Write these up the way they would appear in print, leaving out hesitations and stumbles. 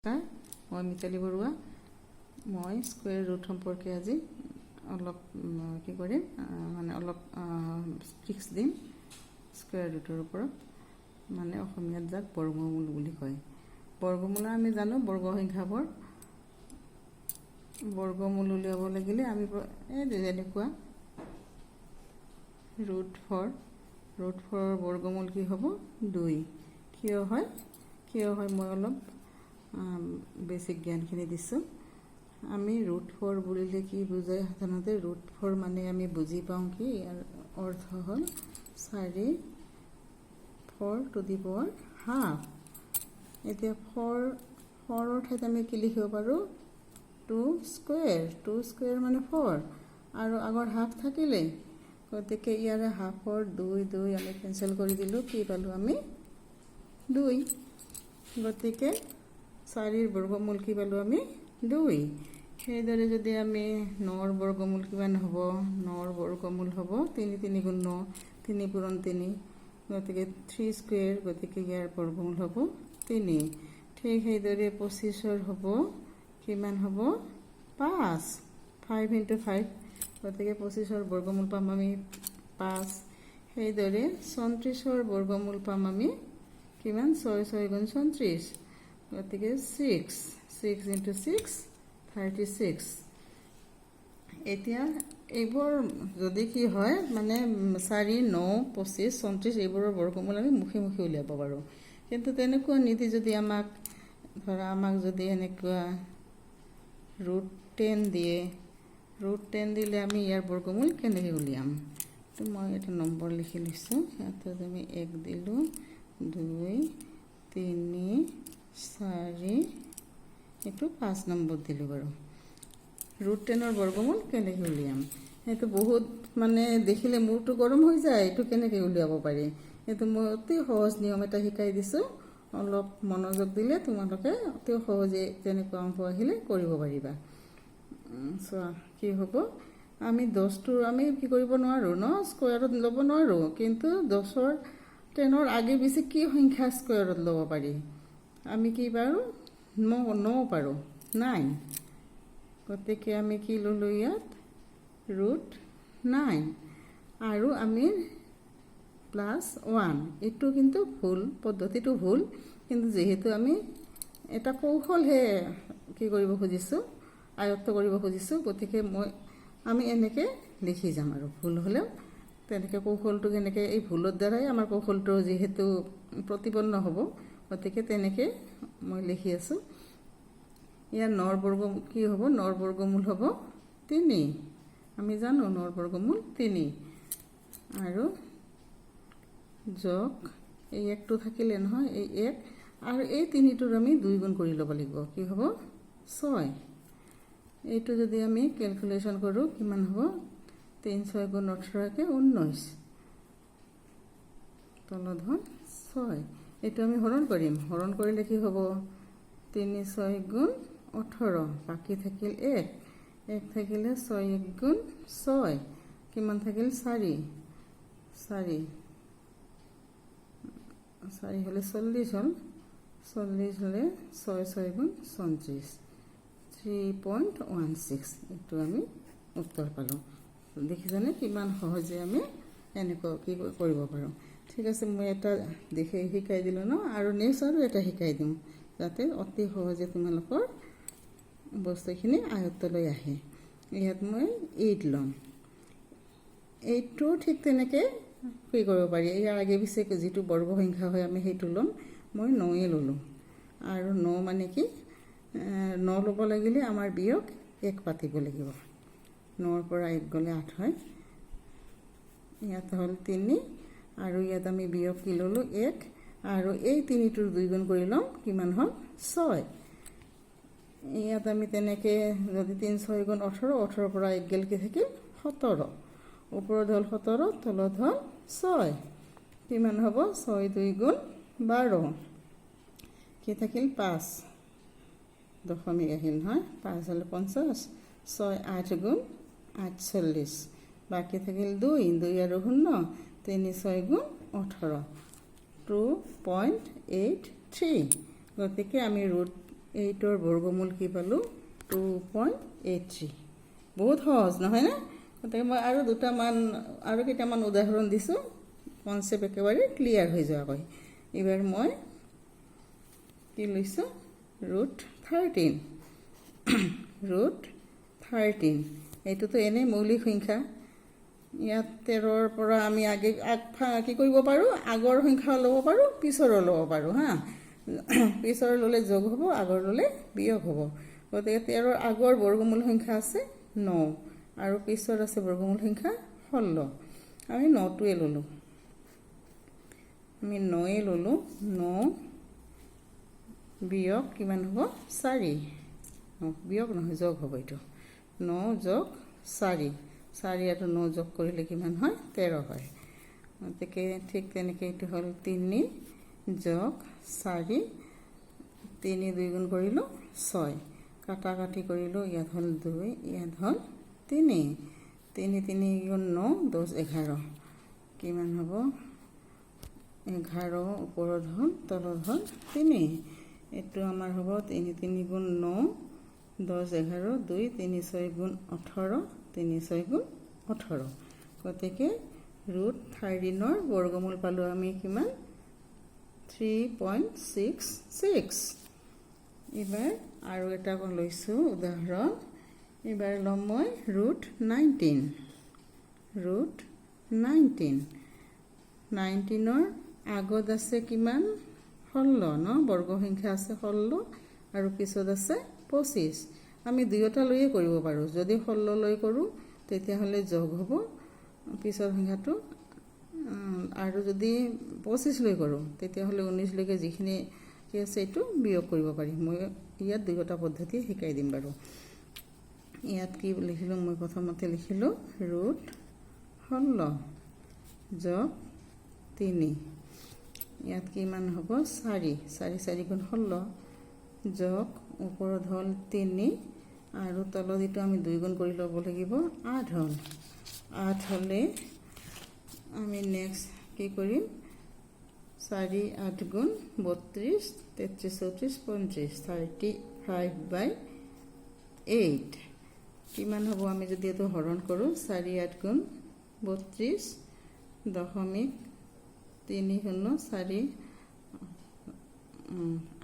মই মিতালী বৰুৱা। মই square root সম্পৰ্কে আজি অলপ কি কৰিম মানে অলপ ট্ৰিক্স দিম স্কুৱেৰ ৰুটৰ ওপৰত। মানে অসমীয়াত যাক বৰ্গমূল বুলি কয়। বৰ্গমূল আমি জানো বৰ্গ সংখ্যাবোৰ। বৰ্গমূল উলিয়াব লাগিলে আমি যেনেকুৱা ৰুট 4 বৰ্গমূল কি হ'ব 2। কিয় হয় মই অলপ বেছিক জ্ঞানখিনি দিছোঁ। আমি ৰুট 4 বুলিলে কি বুজায় সাধাৰণতে ৰুট 4 মানে আমি বুজি পাওঁ কি ইয়াৰ অৰ্থ হ'ল 4 টু দি পাৱাৰ হাফ। এতিয়া 4ৰ ঠাইত আমি কি লিখিব পাৰোঁ 2 স্কুৱেৰ মানে 4 আৰু আগৰ হাফ থাকিলে, গতিকে ইয়াৰে হাফৰ 2 আমি কেঞ্চেল কৰি দিলোঁ। কি পালোঁ আমি 2। গতিকে 4ৰ বৰ্গমূল কি পালোঁ আমি 2। সেইদৰে যদি আমি 9ৰ বৰ্গমূল কিমান হ'ব 9ৰ বৰ্গমূল হ'ব 3 গুণ 9 3 পূৰণ 3, গতিকে 3 স্কুৱেৰ, গতিকে ইয়াৰ বৰ্গমূল হ'ব 3। ঠিক সেইদৰে 25ৰ হ'ব কিমান হ'ব 5 into 5, গতিকে 25ৰ বৰ্গমূল পাম আমি 5। সেইদৰে 34ৰ বৰ্গমূল পাম আমি কিমান 6 গুণ 34, গতিকে 6 into 6 36। এতিয়া এইবোৰ যদি কি হয় মানে 4 9 25 34 এইবোৰৰ বৰ্গমূল আমি মুখে উলিয়াব পাৰোঁ। কিন্তু তেনেকুৱা নীতি যদি আমাক যদি এনেকুৱা ৰুট 10 দিয়ে, ৰুট 10 দিলে আমি ইয়াৰ বৰ্গমূল কেনেকৈ উলিয়াম। তো মই এটা নম্বৰ লিখি লৈছোঁ। ইয়াতে আমি 1 দিলোঁ 2 3 4 এইটো 5 নম্বৰ দিলোঁ বাৰু। ৰুট 10ৰ বৰ্গমূল কেনেকৈ উলিয়াম সেইটো বহুত মানে দেখিলে মূৰটো গৰম হৈ যায়। এইটো কেনেকৈ উলিয়াব পাৰি এইটো মই অতি সহজ নিয়ম এটা শিকাই দিছোঁ। অলপ মনোযোগ দিলে তোমালোকে অতি সহজে তেনেকুৱা অংক আহিলে কৰিব পাৰিবা। চোৱা কি হ'ব, আমি 10টো আমি কি কৰিব নোৱাৰোঁ স্কুৱেৰত ল'ব নোৱাৰোঁ, কিন্তু 10ৰ আগে পিছে কি সংখ্যা স্কুৱেৰত ল'ব পাৰি। আমি কি পাৰোঁ 9 পাৰোঁ 9। গতিকে আমি কি ল'লোঁ ইয়াত ৰুট 9 আৰু আমি +1। এইটো কিন্তু ভুল, পদ্ধতিটো ভুল, কিন্তু যিহেতু আমি এটা কৌশলহে কি কৰিব খুজিছোঁ আয়ত্ত কৰিব খুজিছোঁ, গতিকে আমি এনেকৈ লিখি যাম আৰু ভুল হ'লেও তেনেকৈ কৌশলটো কেনেকৈ এই ভুলৰ দ্বাৰাই আমাৰ কৌশলটো যিহেতু প্ৰতিপন্ন হ'ব, গতিকে তেনেকৈ মই লিখি আছোঁ। ইয়াৰ 9ৰ বৰ্গমূল কি হ'ব 9ৰ বৰ্গমূল হ'ব 3। আমি জানো 9ৰ বৰ্গমূল 3 আৰু যোগ এই 1টো থাকিলে নহয় এই 1 আৰু এই 3টোৰ আমি 2 গুণ কৰি ল'ব লাগিব। কি হ'ব 6। এইটো যদি আমি কেলকুলেশ্যন কৰোঁ কিমান হ'ব 3 6 গুণ 18 19 তলধন 6। এইটো আমি হৰণ কৰিম। হৰণ কৰিলে কি হ'ব 3 6 গুণ 18, বাকী থাকিল 1 থাকিলে 6 1 গুণ 6 কিমান থাকিল 4 হ'লে 40 হ'ল, 40 হ'লে 6 6 গুণ 34 3.16। এইটো আমি উত্তৰ পালোঁ। দেখিছানে কিমান সহজে আমি এনেকুৱা কি কৰিব পাৰোঁ। ঠিক আছে, মই এটা শিকাই দিলোঁ আৰু নেক্সট আৰু এটা শিকাই দিওঁ যাতে অতি সহজে তোমালোকৰ বস্তুখিনি আয়ত্তলৈ আহে। ইয়াত মই 8 ল'ম। 8টো ঠিক তেনেকৈ কি কৰিব পাৰি, ইয়াৰ আগে পিছে যিটো বৰ্গ সংখ্যা হয় আমি সেইটো ল'ম। মই 9 ল'লোঁ আৰু 9 মানে কি 9 ল'ব লাগিলে আমাৰ বিয়োগ 1 পাতিব লাগিব। 9ৰ পৰা 1 গ'লে 8 হয়। ইয়াত হ'ল 3 আৰু ইয়াত আমি বিয়োগ কি ল'লোঁ 1 আৰু এই 3টোৰ 2 গুণ কৰি ল'ম কিমান হ'ল 6। ইয়াত আমি তেনেকৈ যদি 3 6 গুণ 18, 18ৰ পৰা 1 গ'ল কি থাকিল 17, ওপৰত হ'ল 17 তলত হ'ল 6 কিমান হ'ব 6 2 গুণ 12 কি থাকিল 5 দশমিক আহিল নহয় 5 হ'লে 50, 6 8 গুণ 48 বাকী থাকিল 2 আৰু 0 3 6 গুণ 18 2.83। গতিকে আমি ৰুট 8ৰ বৰ্গমূল কি পালোঁ 2.83 বহুত সহজ নহয় না গতিকে মই আৰু কেইটামান উদাহৰণ দিছোঁ কনচেপ্ট একেবাৰে ক্লিয়াৰ হৈ যোৱাকৈ এইবাৰ মই কি লৈছোঁ √13 √13 এইটোতো এনেই মৌলিক সংখ্যা ইয়াত 13ৰ পৰা আমি কি কৰিব পাৰোঁ আগৰ সংখ্যাও ল'ব পাৰোঁ পিছৰো ল'ব পাৰোঁ হা পিছৰ ল'লে যোগ হ'ব আগৰ ল'লে বিয়োগ হ'ব গতিকে 13ৰ আগৰ বৰ্গমূল সংখ্যা আছে 9 আৰু পিছৰ আছে বৰ্গমূল সংখ্যা 16 আমি 9টোৱে ল'লোঁ আমি 9 ল'লোঁ 9 বিয়োগ কিমান হ'ব 4 বিয়োগ নহয় যোগ হ'ব এইটো 9 যোগ 4 4 আৰু 9 যোগ কৰিলে কিমান হয় 13 হয় গতিকে ঠিক তেনেকৈ এইটো হ'ল 3 যোগ 4 3 2 গুণ কৰিলোঁ 6 কাটাকাটি কৰিলোঁ ইয়াত হ'ল 2 ইয়াত হ'ল 3 3 3 গুণ 9 10 11 কিমান হ'ব 11 ওপৰত হ'ল তলত হ'ল 3 এইটো আমাৰ হ'ব 3 3 গুণ 9 10 11 2 3 6 গুণ 18 3 6 গুণ 18 গতিকে √13ৰ বৰ্গমূল পালোঁ আমি কিমান 3.66 এইবাৰ আৰু এটা লৈছোঁ উদাহৰণ এইবাৰ ল'ম মই √19 19ৰ আগত আছে কিমান 16 ন বৰ্গ সংখ্যা আছে 16 আৰু পিছত আছে 25 আমি দুয়োটা লৈয়ে কৰিব পাৰোঁ যদি 16 লৈ কৰোঁ তেতিয়াহ'লে যোগ হ'ব পিছৰ সংখ্যাটো আৰু যদি 25 লৈ কৰোঁ তেতিয়াহ'লে 19 লৈকে যিখিনি কি আছে এইটো বিয়োগ কৰিব পাৰিম মই ইয়াত দুয়োটা পদ্ধতি শিকাই দিম বাৰু ইয়াত কি লিখিলোঁ মই প্ৰথমতে লিখিলোঁ √16 যোগ 3 ইয়াত কিমান হ'ব 4 4 গুণ 16 যোগ ওপৰত হ'ল 3 আৰু তলত এইটো আমি 2 গুণ কৰি ল'ব লাগিব 8 হ'ল 8 হ'লে আমি নেক্সট কি কৰিম 4 8 গুণ 32 33 34 35 35/8 কিমান হ'ব আমি যদি এইটো হৰণ কৰোঁ 4 8 গুণ 32 দশমিক 3 শূন্য 4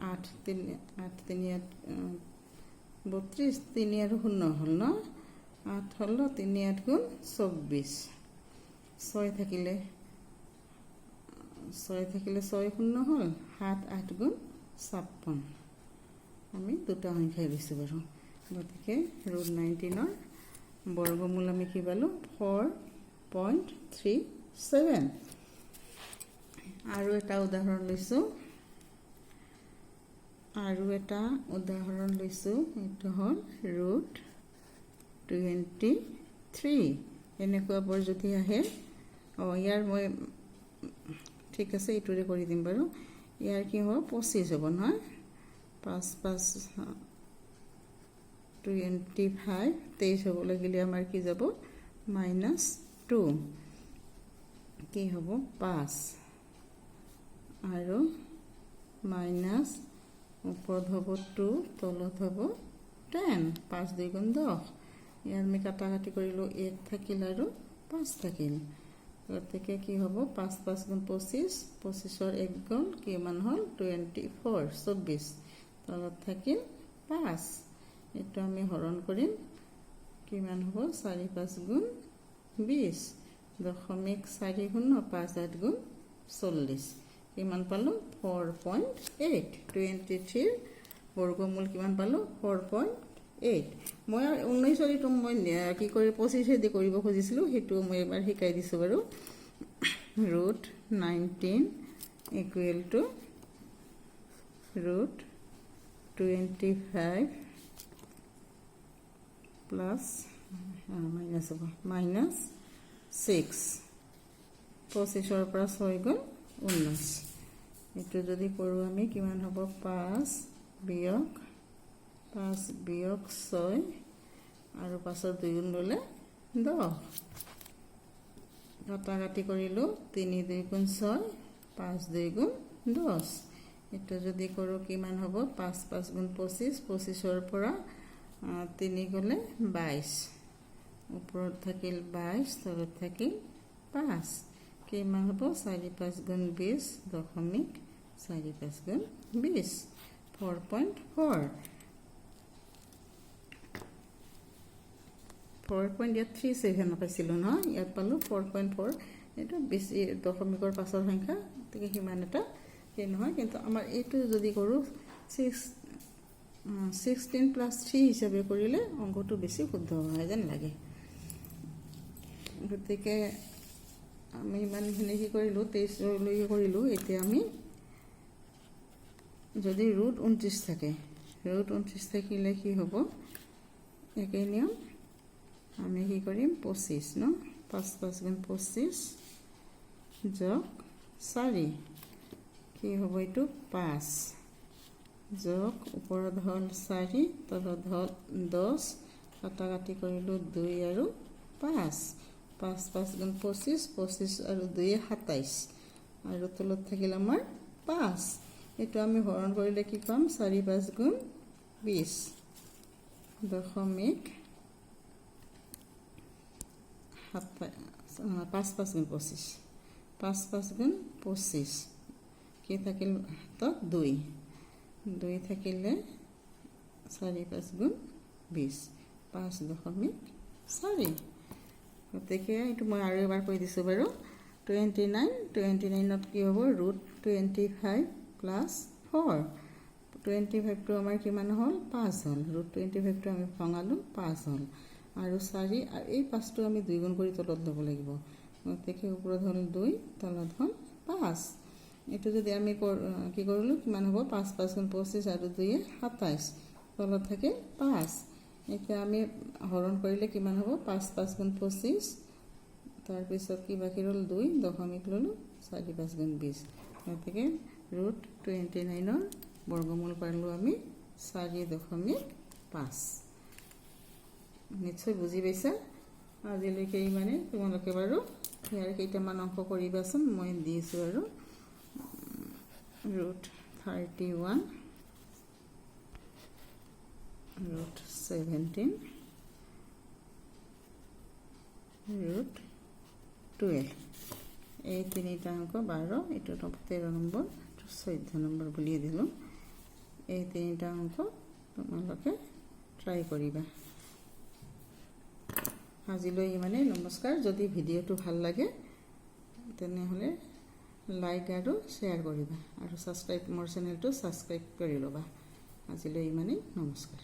8 3 8 3 8 32 3 আৰু 0 হ'ল ন 8 হ'ল 3 8 গুণ 24 6 থাকিলে 6 শূন্য হ'ল 7 8 গুণ 56 আমি দুটা সংখ্যাই লৈছোঁ বাৰু গতিকে √19ৰ বৰ্গমূল আমি কি পালোঁ 4.37 আৰু এটা উদাহৰণ লৈছোঁ এইটো হ'ল √23 এনেকুৱাবোৰ যদি আহে ইয়াৰ মই ঠিক আছে এইটোৰে কৰি দিম বাৰু ইয়াৰ কি হ'ব 25 হ'ব নহয় 5 5 25 23 হ'ব লাগিলে আমাৰ কি যাব -2 কি হ'ব 5 আৰু মাইনাছ ওপৰত হ'ব 2 তলত হ'ব 10 5 2 গুণ 10 ইয়াৰ আমি কাটাকাটি কৰিলোঁ 1 থাকিল আৰু 5 থাকিল গতিকে কি হ'ব 5 5 গুণ 25 25ৰ 1 গ'ল কিমান হ'ল 24 তলত থাকিল 5 এইটো আমি হৰণ কৰিম কিমান হ'ব 4 5 গুণ 20 দশমিক 4 শূন্য 5 8 গুণ 40 কিমান পালোঁ 4.8 23ৰ বৰ্গমূল কিমান পালোঁ 4.8 মই 19ৰ এইটো মই কি কৰি 25 দি কৰিব খুজিছিলোঁ সেইটো মই এবাৰ শিকাই দিছোঁ বাৰু √19 ইকুৱেল টু √25 প্লাছ মাইনাছ হ'ব -6 25ৰ পৰা 6 গুণ 19 এইটো যদি কৰোঁ আমি কিমান হ'ব 5 বিয়োগ 6 আৰু 5ৰ 2 গুণ ল'লে 10 কাটাকাটি কৰিলোঁ 3 2 গুণ 6 5 2 গুণ 10 এইটো যদি কৰোঁ কিমান হ'ব 5 5 গুণ 25 25ৰ পৰা 3 গ'লে 22 ওপৰত থাকিল 22 তলত থাকিল 5 কিমান হ'ব 4 5 গুণ 20 দশমিক 4 5 গুণ 20 4.4 4.37 পাইছিলোঁ নহয় ইয়াত পালোঁ 4.4 এইটো বেছি দশমিকৰ পাছৰ সংখ্যা গতিকে সিমান এটা সেই নহয় কিন্তু আমাৰ এইটো যদি কৰোঁ 16 + 3 হিচাপে কৰিলে অংকটো বেছি শুদ্ধ হয় যেন লাগে গতিকে আমি ইমানখিনি কি কৰিলোঁ 23লৈকে কৰিলোঁ এতিয়া আমি যদি √29 থাকে √29 থাকিলে কি হ'ব একেই নিয়ম আমি কি কৰিম 25 ন 5 5 গুণ 25 যোগ 4 কি হ'ব এইটো 5 যোগ ওপৰত হ'ল 4 তলত হ'ল 10 কাটাকাটি কৰিলোঁ 2 আৰু 5 5 5 গুণ 25 25 আৰু 2 27 আৰু তলত থাকিল আমাৰ 5 এইটো আমি হৰণ কৰিলে কি পাম 4 5 গুণ 20 দশমিক 5 5 গুণ 25 5 5 গুণ 25 কি থাকিল হাতত 2 থাকিলে 4 5 গুণ 20 5.4 গতিকে এইটো মই আৰু এবাৰ কৈ দিছোঁ বাৰু 29ত কি হ'ব √25 + 4 25টো আমাৰ কিমান হ'ল 5 হ'ল √25টো আমি ভঙালোঁ 5 হ'ল আৰু 4 আৰু এই 5টো আমি 2 গুণ কৰি তলত ল'ব লাগিব গতিকে ওপৰত হ'ল 2 তলত হ'ল 5 এইটো যদি আমি কি কৰিলোঁ কিমান হ'ব 5 5 গুণ 25 আৰু 2 27 তলত থাকে 5 এতিয়া আমি হৰণ কৰিলে কিমান হ'ব 5 5 গুণ 25 তাৰপিছত কি বাকী ৰ'ল 2 দশমিক ল'লোঁ 4 5 গুণ 20 গতিকে √29ৰ বৰ্গমূল পালোঁ আমি 4.5 নিশ্চয় বুজি পাইছা আজিলৈকে ইমানে তোমালোকে বাৰু ইয়াৰ কেইটামান অংক কৰিবাচোন মই দিছোঁ আৰু √31 √17 √12 এই তিনিটা অংক 12 এইটো 13 নম্বৰ 14 নম্বৰ বুলিয়ে দিলোঁ এই তিনিটা অংক তোমালোকে ট্ৰাই কৰিবা আজিলৈ ইমানেই নমস্কাৰ যদি ভিডিঅ'টো ভাল লাগে তেনেহ'লে লাইক আৰু শ্বেয়াৰ কৰিবা আৰু মোৰ চেনেলটো ছাবস্ক্ৰাইব কৰি ল'বা আজিলৈ ইমানেই নমস্কাৰ